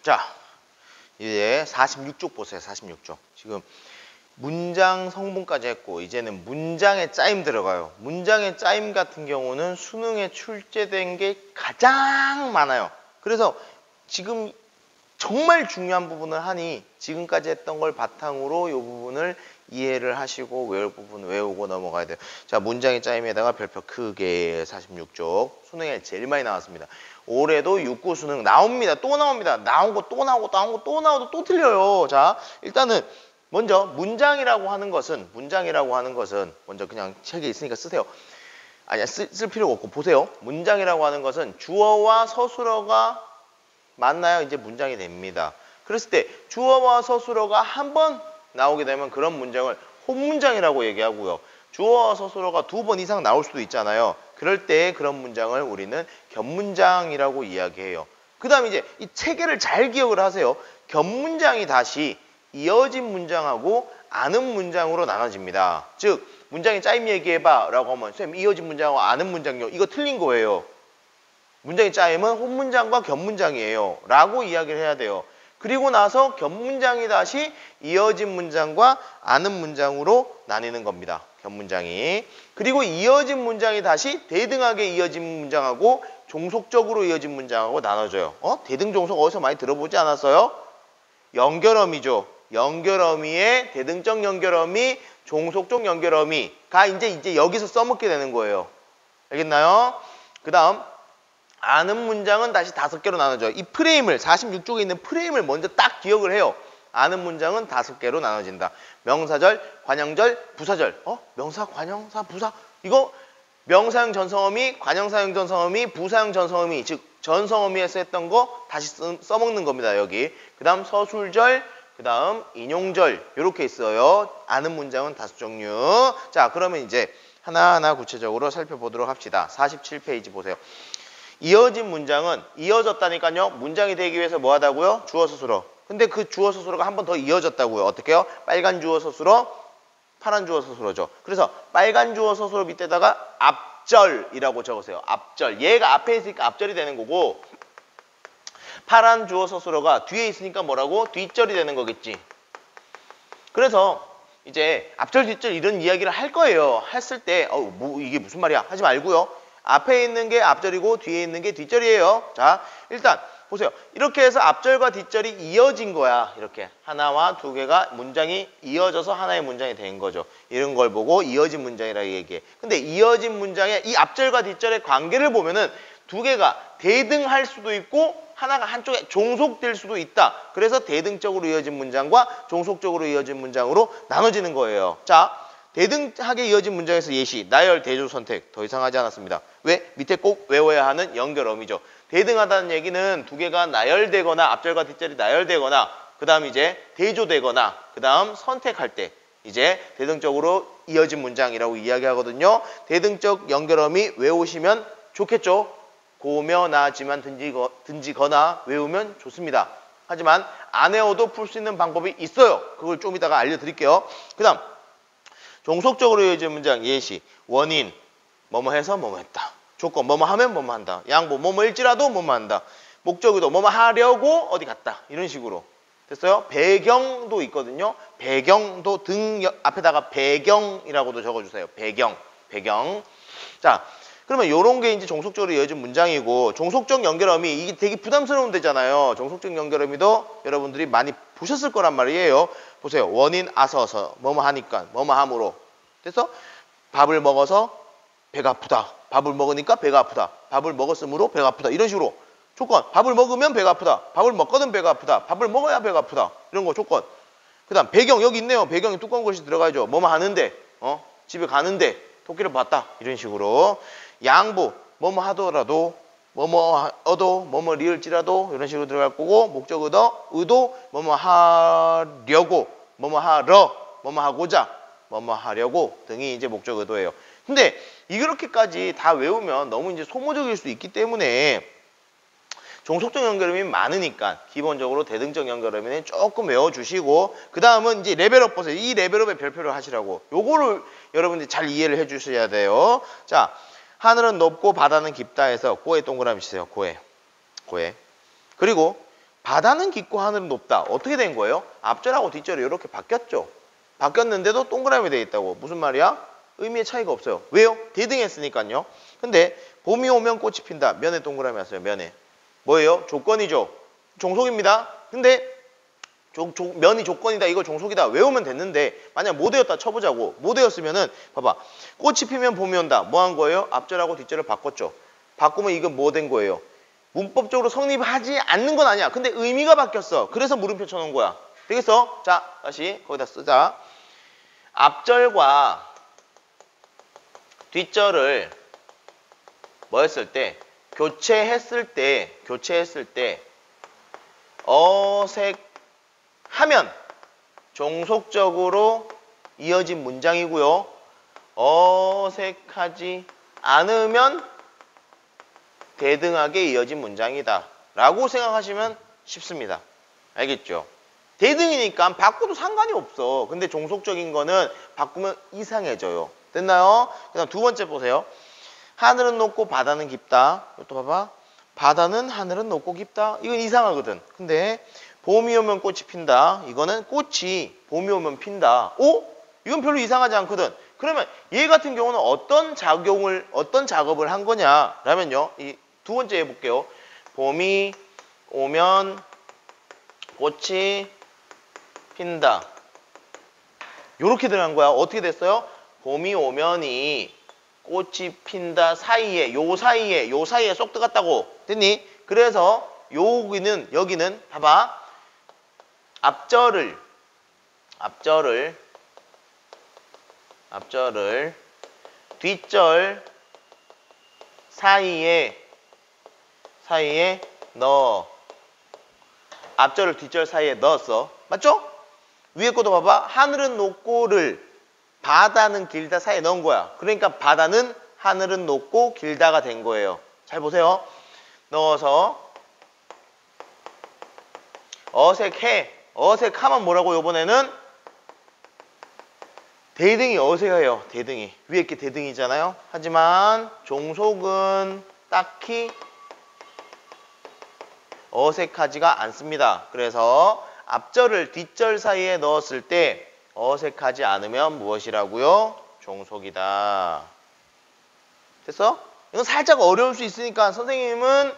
자, 이제 46쪽 보세요. 46쪽. 지금 문장 성분까지 했고 이제는 문장의 짜임 들어가요. 문장의 짜임 같은 경우는 수능에 출제된 게 가장 많아요. 그래서 지금 정말 중요한 부분을 하니 지금까지 했던 걸 바탕으로 이 부분을 이해를 하시고 외울 부분 외우고 넘어가야 돼요. 자, 문장의 짜임에다가 별표 크게 46쪽. 수능에 제일 많이 나왔습니다. 올해도 6구 수능 나옵니다. 또 나옵니다. 나온 거 또 나오고 나온 거 또 나와도 또 틀려요. 자, 일단은 먼저 문장이라고 하는 것은 먼저 그냥 책에 있으니까 쓰세요. 아니야, 쓸 필요가 없고 보세요. 문장이라고 하는 것은 주어와 서술어가 만나야 이제 문장이 됩니다. 그랬을 때 주어와 서술어가 한 번 나오게 되면 그런 문장을 혼문장이라고 얘기하고요. 주어와 서술어가 2번 이상 나올 수도 있잖아요. 그럴 때 그런 문장을 우리는 겹문장이라고 이야기해요. 그 다음에 이제 이 체계를 잘 기억을 하세요. 겹문장이 다시 이어진 문장하고 아는 문장으로 나눠집니다. 즉 문장의 짜임 얘기해봐 라고 하면 선생님 이어진 문장하고 아는 문장요. 이거 틀린 거예요. 문장의 짜임은 혼문장과 겹문장이에요 라고 이야기를 해야 돼요. 그리고 나서 겹문장이 다시 이어진 문장과 아는 문장으로 나뉘는 겁니다. 겹문장이. 그리고 이어진 문장이 다시 대등하게 이어진 문장하고 종속적으로 이어진 문장하고 나눠져요. 대등종속 어디서 많이 들어보지 않았어요? 연결어미죠. 연결어미의 대등적 연결어미, 종속적 연결어미가 이제 여기서 써먹게 되는 거예요. 알겠나요? 그 다음 아는 문장은 다시 5개로 나눠져요. 이 프레임을 46쪽에 있는 프레임을 먼저 딱 기억을 해요. 아는 문장은 5개로 나눠진다. 명사절, 관형절, 부사절. 명사, 관형사, 부사. 이거 명사형 전성어미, 관형사형 전성어미, 부사형 전성어미. 즉 전성어미에서 했던 거 다시 써먹는 겁니다. 여기. 그 다음 서술절, 그 다음 인용절. 이렇게 있어요. 아는 문장은 5종류. 자, 그러면 이제 하나하나 구체적으로 살펴보도록 합시다. 47페이지 보세요. 이어진 문장은 이어졌다니까요. 문장이 되기 위해서 뭐 하다고요? 주어 서술어. 근데 그 주어 서술어가 한 번 더 이어졌다고요. 어떻게 해요? 빨간 주어 서술어, 파란 주어 서술어죠. 그래서 빨간 주어 서술어 밑에다가 앞절이라고 적으세요. 앞절. 얘가 앞에 있으니까 앞절이 되는 거고 파란 주어 서술어가 뒤에 있으니까 뭐라고? 뒷절이 되는 거겠지. 그래서 이제 앞절 뒷절 이런 이야기를 할 거예요. 했을 때 뭐 이게 무슨 말이야? 하지 말고요. 앞에 있는 게 앞절이고 뒤에 있는 게 뒷절이에요. 자, 일단 보세요. 이렇게 해서 앞절과 뒷절이 이어진 거야. 이렇게 하나와 2개가 문장이 이어져서 하나의 문장이 된 거죠. 이런 걸 보고 이어진 문장이라고 얘기해. 근데 이어진 문장의 이 앞절과 뒷절의 관계를 보면은 2개가 대등할 수도 있고 하나가 한쪽에 종속될 수도 있다. 그래서 대등적으로 이어진 문장과 종속적으로 이어진 문장으로 나눠지는 거예요. 자, 대등하게 이어진 문장에서 예시, 나열, 대조, 선택. 더 이상 하지 않았습니다. 왜? 밑에 꼭 외워야 하는 연결어미죠. 대등하다는 얘기는 2개가 나열되거나 앞절과 뒷절이 나열되거나 그 다음 이제 대조되거나 그 다음 선택할 때 이제 대등적으로 이어진 문장이라고 이야기하거든요. 대등적 연결어미 외우시면 좋겠죠. 고면하지만 든지거나 외우면 좋습니다. 하지만 안 외워도 풀 수 있는 방법이 있어요. 그걸 좀 이따가 알려드릴게요. 그 다음 종속적으로 이어진 문장 예시 원인 뭐뭐 해서 뭐뭐 했다. 조건 뭐뭐 하면 뭐뭐 한다. 양보 뭐뭐일지라도 뭐뭐 한다. 목적의도 뭐뭐 하려고 어디 갔다. 이런 식으로 됐어요? 배경도 있거든요. 배경도 등 앞에다가 배경이라고도 적어주세요. 배경. 자, 그러면 이런 게 이제 종속적으로 이어진 문장이고 종속적 연결어미 이게 되게 부담스러운 데잖아요. 종속적 연결어미도 여러분들이 많이 보셨을 거란 말이에요. 보세요. 원인 아서서 뭐뭐 하니까 뭐뭐 함으로 됐어? 밥을 먹어서 배가 아프다. 밥을 먹으니까 배가 아프다. 밥을 먹었으므로 배가 아프다. 이런 식으로 조건. 밥을 먹으면 배가 아프다. 밥을 먹거든 배가 아프다. 밥을 먹어야 배가 아프다. 이런 거 조건. 그 다음 배경 여기 있네요. 배경에 두꺼운 것이 들어가야죠. 뭐뭐 하는데 집에 가는데 토끼를 봤다. 이런 식으로 양보 뭐뭐 하더라도 뭐뭐 얻어 뭐뭐 리을지라도 이런 식으로 들어갈 거고 목적 의도 뭐뭐 하려고 뭐뭐 하러 뭐뭐 하고자 뭐뭐 하려고 등이 이제 목적 의도예요. 근데 이렇게까지 다 외우면 너무 이제 소모적일 수 있기 때문에 종속적 연결음이 많으니까 기본적으로 대등적 연결음은 조금 외워주시고 그 다음은 이제 레벨업 보세요. 이 레벨업의 별표를 하시라고. 요거를 여러분들이 잘 이해를 해주셔야 돼요. 자, 하늘은 높고 바다는 깊다 해서 고에 동그라미 치세요. 고에. 그리고 바다는 깊고 하늘은 높다. 어떻게 된 거예요? 앞절하고 뒷절이 이렇게 바뀌었죠. 바뀌었는데도 동그라미 돼 있다고. 무슨 말이야? 의미의 차이가 없어요. 왜요? 대등했으니까요. 근데 봄이 오면 꽃이 핀다. 면에 동그라미 왔어요. 면에. 뭐예요? 조건이죠. 종속입니다. 근데 면이 조건이다. 이거 종속이다. 외우면 됐는데 만약 모대였다 쳐보자고. 모대였으면은 봐봐. 꽃이 피면 봄이 온다. 뭐 한 거예요? 앞절하고 뒷절을 바꿨죠. 바꾸면 이건 뭐 된 거예요? 문법적으로 성립하지 않는 건 아니야. 근데 의미가 바뀌었어. 그래서 물음표 쳐놓은 거야. 되겠어? 자, 다시 거기다 쓰자. 앞절과 뒷절을 뭐 했을 때? 교체했을 때 어색하면 종속적으로 이어진 문장이고요. 어색하지 않으면 대등하게 이어진 문장이다 라고 생각하시면 쉽습니다. 알겠죠? 대등이니까 바꿔도 상관이 없어. 근데 종속적인 거는 바꾸면 이상해져요. 됐나요? 그 다음 두 번째 보세요. 하늘은 높고 바다는 깊다. 또 봐봐. 바다는 하늘은 높고 깊다. 이건 이상하거든. 근데 봄이 오면 꽃이 핀다. 이거는 꽃이 봄이 오면 핀다. 오? 이건 별로 이상하지 않거든. 그러면 얘 같은 경우는 어떤 작업을 한 거냐? 라면요. 이 두 번째 해볼게요. 봄이 오면 꽃이 핀다. 요렇게 들어간 거야. 어떻게 됐어요? 봄이 오면이 꽃이 핀다 사이에 요 사이에 쏙 들어갔다고. 됐니? 그래서 여기는 봐봐. 앞절을 뒷절 사이에 넣어. 앞절을 뒷절 사이에 넣었어. 맞죠? 위에 것도 봐봐. 하늘은 높고를 바다는 길다 사이에 넣은 거야. 그러니까 바다는 하늘은 높고 길다가 된 거예요. 잘 보세요. 넣어서 어색하면 뭐라고 이번에는 대등이 어색해요. 대등이. 위에 게 대등이잖아요. 하지만 종속은 딱히 어색하지가 않습니다. 그래서 앞절을 뒷절 사이에 넣었을 때 어색하지 않으면 무엇이라고요? 종속이다. 됐어? 이건 살짝 어려울 수 있으니까 선생님은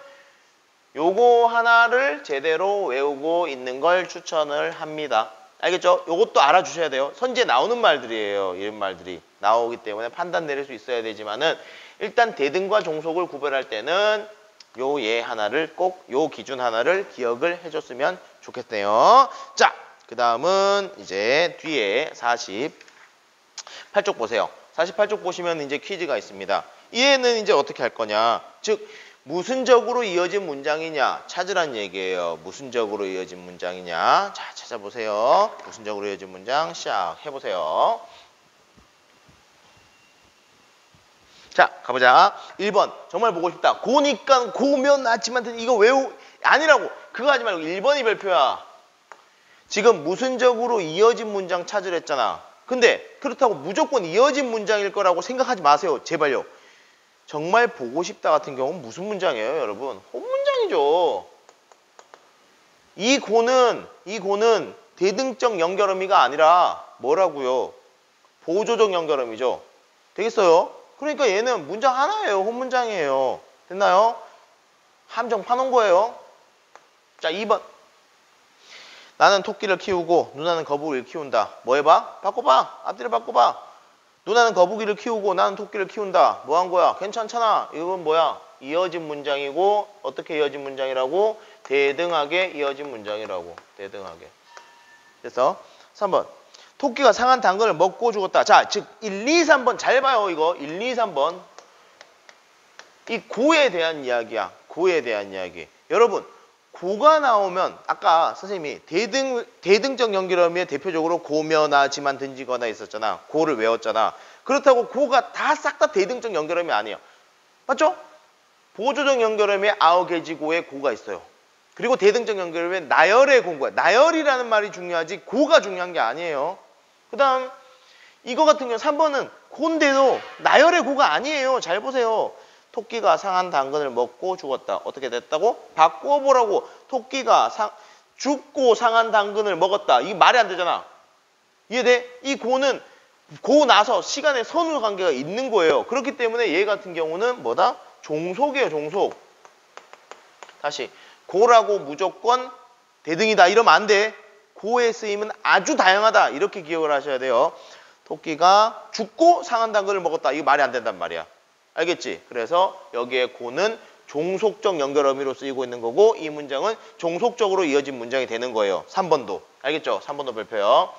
요거 하나를 제대로 외우고 있는 걸 추천을 합니다. 알겠죠? 요것도 알아주셔야 돼요. 선지에 나오는 말들이에요. 이런 말들이 나오기 때문에 판단 내릴 수 있어야 되지만은 일단 대등과 종속을 구별할 때는 요 예 하나를 꼭 요 기준 하나를 기억을 해줬으면 좋겠네요. 자, 그 다음은 이제 뒤에 48쪽 보세요. 48쪽 보시면 이제 퀴즈가 있습니다. 얘는 이제 어떻게 할 거냐? 즉 무슨적으로 이어진 문장이냐 찾으란 얘기예요. 무슨적으로 이어진 문장이냐. 자, 찾아보세요. 무슨적으로 이어진 문장 시작 해보세요. 자, 가보자. 1번. 정말 보고 싶다. 고니까 고면 낫지만 이거 아니라고. 그거 하지 말고 1번이 별표야. 지금 무슨적으로 이어진 문장 찾으랬잖아. 근데 그렇다고 무조건 이어진 문장일 거라고 생각하지 마세요. 제발요. 정말 보고 싶다 같은 경우는 무슨 문장이에요, 여러분? 혼문장이죠. 이 고는 대등적 연결어미가 아니라 뭐라고요? 보조적 연결어미죠. 되겠어요? 그러니까 얘는 문장 하나예요. 혼문장이에요. 됐나요? 함정 파놓은 거예요. 자, 2번. 나는 토끼를 키우고 누나는 거북이를 키운다. 뭐 해봐? 바꿔봐. 앞뒤를 바꿔봐. 누나는 거북이를 키우고 나는 토끼를 키운다. 뭐 한 거야? 괜찮잖아. 이건 뭐야? 이어진 문장이고 어떻게 이어진 문장이라고? 대등하게 이어진 문장이라고. 대등하게. 그래서 3번. 토끼가 상한 당근을 먹고 죽었다. 자, 즉 1, 2, 3번 잘 봐요. 이거 1, 2, 3번. 이 고에 대한 이야기야. 고에 대한 이야기. 여러분, 고가 나오면 아까 선생님이 대등적 연결어미에 대표적으로 고면하지만 던지거나 있었잖아. 고를 외웠잖아. 그렇다고 고가 다 싹 다 대등적 연결어미 아니에요. 맞죠? 보조적 연결어미에 아우개지고에 고가 있어요. 그리고 대등적 연결어미에 나열의 고인 거야. 나열이라는 말이 중요하지 고가 중요한 게 아니에요. 그 다음 이거 같은 경우 3번은 고인데도 나열의 고가 아니에요. 잘 보세요. 토끼가 상한 당근을 먹고 죽었다. 어떻게 됐다고? 바꾸어 보라고. 토끼가 죽고 상한 당근을 먹었다. 이게 말이 안 되잖아. 이해돼? 이 고는 고 나서 시간의 선후 관계가 있는 거예요. 그렇기 때문에 얘 같은 경우는 뭐다? 종속이에요. 종속. 다시 고라고 무조건 대등이다 이러면 안 돼. 고의 쓰임은 아주 다양하다. 이렇게 기억을 하셔야 돼요. 토끼가 죽고 상한 당근을 먹었다. 이거 말이 안 된단 말이야. 알겠지? 그래서 여기에 고는 종속적 연결 의미로 쓰이고 있는 거고 이 문장은 종속적으로 이어진 문장이 되는 거예요. 3번도. 알겠죠? 3번도 별표요.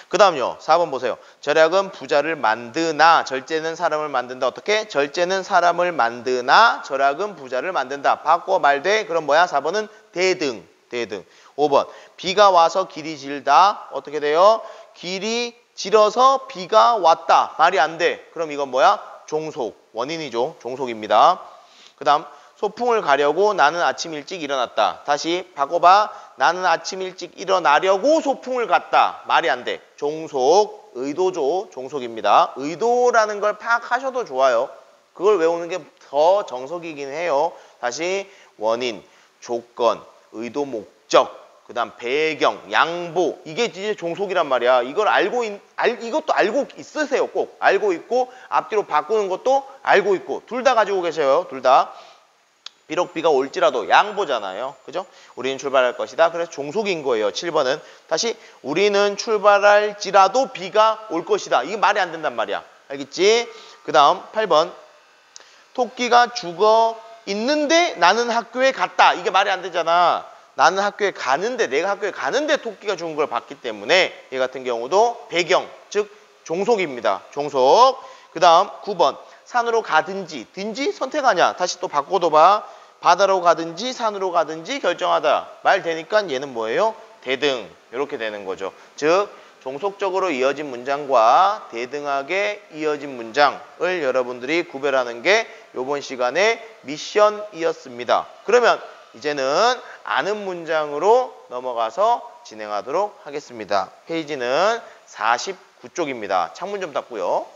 그 다음요. 4번 보세요. 절약은 부자를 만드나 절제는 사람을 만든다. 어떻게? 절제는 사람을 만드나 절약은 부자를 만든다. 바꿔 말돼. 그럼 뭐야? 4번은 대등. 대등. 5번. 비가 와서 길이 질다. 어떻게 돼요? 길이 질어서 비가 왔다. 말이 안 돼. 그럼 이건 뭐야? 종속. 원인이죠. 종속입니다. 그 다음. 소풍을 가려고 나는 아침 일찍 일어났다. 다시 바꿔봐. 나는 아침 일찍 일어나려고 소풍을 갔다. 말이 안 돼. 종속, 의도죠. 종속입니다. 의도라는 걸 파악하셔도 좋아요. 그걸 외우는 게 더 정석이긴 해요. 다시 원인, 조건, 의도, 목적, 그 다음 배경, 양보. 이게 이제 종속이란 말이야. 이걸 이것도 알고 있으세요. 꼭. 알고 있고 앞뒤로 바꾸는 것도 알고 있고 둘 다 가지고 계세요. 둘 다. 비록 비가 올지라도 양보잖아요. 그죠? 우리는 출발할 것이다. 그래서 종속인 거예요. 7번은. 다시 우리는 출발할지라도 비가 올 것이다. 이게 말이 안 된단 말이야. 알겠지? 그 다음 8번. 토끼가 죽어 있는데 나는 학교에 갔다. 이게 말이 안 되잖아. 나는 학교에 가는데 내가 학교에 가는데 토끼가 죽은 걸 봤기 때문에 얘 같은 경우도 배경, 즉 종속입니다. 종속. 그 다음 9번. 산으로 가든지 든지 선택하냐. 다시 또 바꿔도 봐. 바다로 가든지 산으로 가든지 결정하다. 말 되니까 얘는 뭐예요? 대등. 이렇게 되는 거죠. 즉 종속적으로 이어진 문장과 대등하게 이어진 문장을 여러분들이 구별하는 게 이번 시간의 미션이었습니다. 그러면 이제는 아는 문장으로 넘어가서 진행하도록 하겠습니다. 페이지는 49쪽입니다. 창문 좀 닫고요.